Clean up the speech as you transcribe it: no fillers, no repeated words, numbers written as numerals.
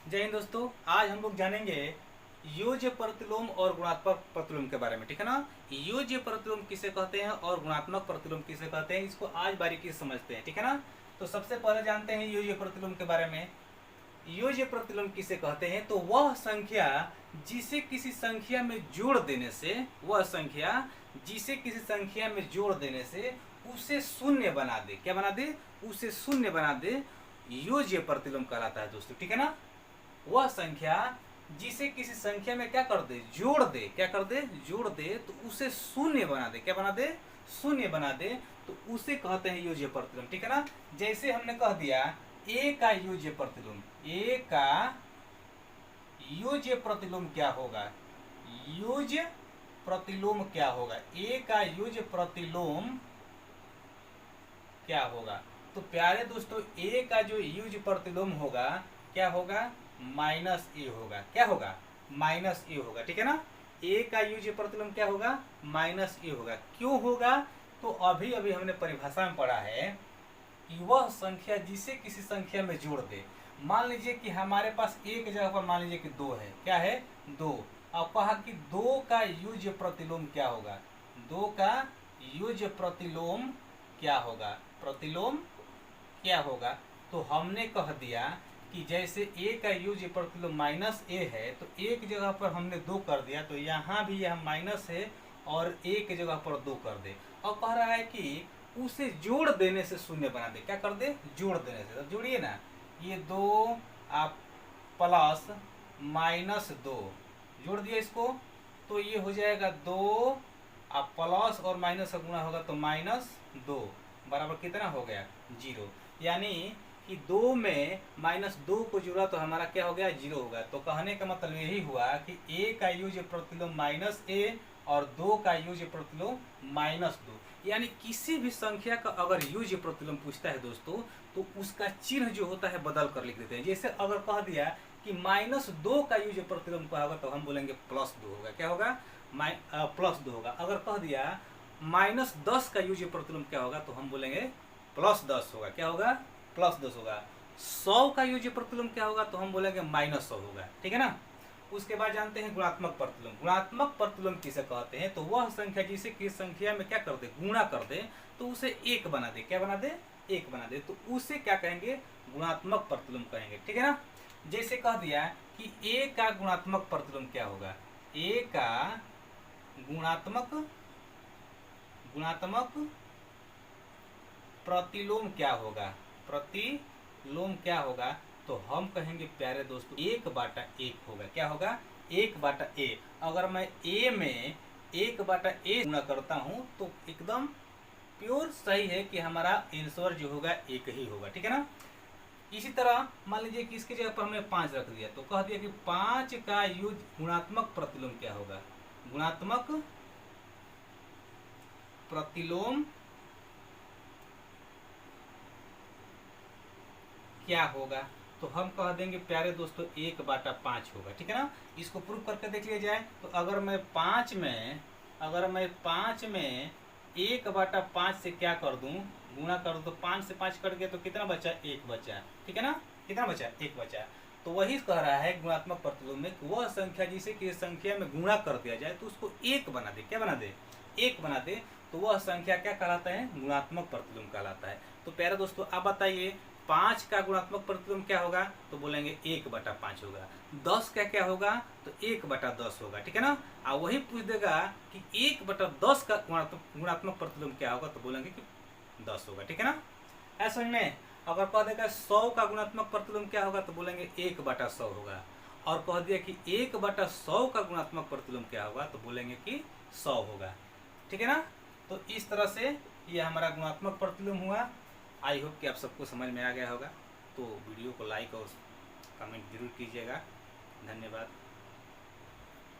जय हिंद दोस्तों। आज हम लोग जानेंगे योज्य प्रतिलोम और गुणात्मक प्रतिलोम के बारे में। ठीक है ना। योज्य प्रतिलोम किसे कहते हैं और गुणात्मक प्रतिलोम किसे कहते हैं, इसको आज बारीकी से समझते हैं। ठीक है ना। तो सबसे पहले जानते हैं योज्य प्रतिलोम के बारे में। योज्य प्रतिलोम किसे कहते हैं, तो वह संख्या जिसे किसी संख्या में जोड़ देने से, वह संख्या जिसे किसी संख्या में जोड़ देने से उसे शून्य बना दे। क्या बना दे? उसे शून्य बना दे, योज्य प्रतिलोम कहलाता है दोस्तों। ठीक है ना। वह संख्या जिसे किसी संख्या में क्या कर दे, जोड़ दे। क्या कर दे? जोड़ दे, तो उसे शून्य बना दे। क्या बना दे? शून्य बना दे, तो उसे कहते हैं योज्य प्रतिलोम। ठीक है ना। जैसे हमने कह दिया ए का योज्य प्रतिलोम, ए का योज्य प्रतिलोम क्या होगा, योज्य प्रतिलोम क्या होगा, ए का योज्य प्रतिलोम क्या होगा। तो प्यारे दोस्तों, ए का जो योज्य प्रतिलोम होगा क्या होगा, माइनस ए होगा। क्या होगा? माइनस ए होगा। ठीक है ना। ए का योज्य प्रतिलोम क्या होगा, माइनस ए होगा। क्यों होगा? तो अभी अभी हमने परिभाषा में पढ़ा है कि वह संख्या जिसे किसी संख्या में जोड़ दे। मान लीजिए कि हमारे पास एक जगह पर मान लीजिए कि दो है। क्या है? दो। अब कहा कि दो का योज्य प्रतिलोम क्या होगा, दो का योज्य प्रतिलोम क्या होगा, प्रतिलोम क्या होगा। तो हमने कह दिया कि जैसे ए का योज्य प्रतिलोम माइनस ए है, तो एक जगह पर हमने दो कर दिया, तो यहाँ भी यह माइनस है और एक जगह पर दो कर दे। और कह रहा है कि उसे जोड़ देने से शून्य बना दे। क्या कर दे? जोड़ देने से। तो जोड़िए ना, ये दो आप प्लस माइनस दो जोड़ दिया इसको, तो ये हो जाएगा दो, आप प्लस और माइनस का गुणा होगा तो माइनस दो बराबर कितना हो गया, जीरो। यानी कि दो में माइनस दो को जोड़ा तो हमारा क्या हो गया, जीरो होगा। तो कहने का मतलब यही हुआ कि ए का योज्य प्रतिलोम माइनस ए और दो का योज्य प्रतिलोम माइनस दो। यानी किसी भी संख्या का अगर योज्य प्रतिलोम पूछता है दोस्तों, तो उसका चिन्ह जो होता है बदल कर लिख देते हैं। जैसे अगर कह दिया कि माइनस दो का योज्य प्रतिलोम क्या होगा, तो हम बोलेंगे प्लस दो होगा। क्या होगा? प्लस दो होगा। अगर कह दिया माइनस 10 का योज्य प्रतिलोम क्या होगा, तो हम बोलेंगे प्लस 10 होगा। क्या होगा? प्लस 10 होगा। 100 का योज्य प्रतिलोम क्या होगा, तो हम बोलेंगे माइनस 100 होगा। ठीक है ना। उसके बाद जानते हैं गुणात्मक प्रतिलोम। गुणात्मक प्रतिलोम किसे कहते हैं, तो वह संख्या जिसे किस संख्या में क्या कर दे, गुणा कर दे, तो उसे एक बना दे। क्या बना दे? एक बना दे, तो उसे क्या कहेंगे, गुणात्मक प्रतिलोम कहेंगे। ठीक है ना। जैसे कह दिया कि ए का गुणात्मक प्रतिलोम क्या होगा, ए का गुणात्मक गुणात्मक प्रतिलोम क्या होगा, प्रतिलोम क्या होगा, तो हम कहेंगे प्यारे दोस्तों 1/1 होगा। क्या होगा? 1/a। अगर मैं a में 1/a गुणा करता हूँ तो एकदम प्योर सही है कि हमारा आंसर जो होगा एक ही होगा। ठीक है ना। इसी तरह मान लीजिए कि इसकी जगह पर हमने 5 रख दिया, तो कह दिया कि 5 का यूज गुणात्मक प्रतिलोम क्या होगा, गुणात्मक प्रतिलोम क्या होगा, तो हम कह देंगे प्यारे दोस्तों 1/5 होगा। ठीक है ना। इसको प्रूव करके देख लिया जाए, तो अगर मैं 5 में 1/5 से क्या कर दूं, गुणा कर दूं, तो 5 से 5 कट गया तो कितना बचा, 1 बचा। ठीक है ना। कितना बचा? 1 बचा। तो वही कह रहा है गुणात्मक प्रतिलोम में, वह संख्या जिसे किसी संख्या में गुणा कर दिया जाए तो उसको एक बना दे। क्या बना दे? एक बना दे, तो वह संख्या क्या कहलाता है, गुणात्मक प्रतिलोम कहलाता है। तो प्यारे दोस्तों आप बताइए 5 का गुणात्मक प्रतिलोम क्या होगा, तो बोलेंगे 1/5 होगा। 10 का क्या होगा, तो 1/10 होगा। ठीक है ना। और वही पूछ देगा कि 1/10 का गुणात्मक प्रतिलोम क्या होगा, तो बोलेंगे कि 10 होगा। ठीक है ना। ऐसा में अगर कह देगा 100 का गुणात्मक प्रतिलोम क्या होगा, तो बोलेंगे 1/100 होगा। और कह दिया कि 1/100 का गुणात्मक प्रतिलोम क्या होगा, तो बोलेंगे कि 100 होगा। ठीक है ना। तो इस तरह से ये हमारा गुणात्मक प्रतिलोम हुआ। आई होप कि आप सबको समझ में आ गया होगा। तो वीडियो को लाइक और कमेंट जरूर कीजिएगा। धन्यवाद।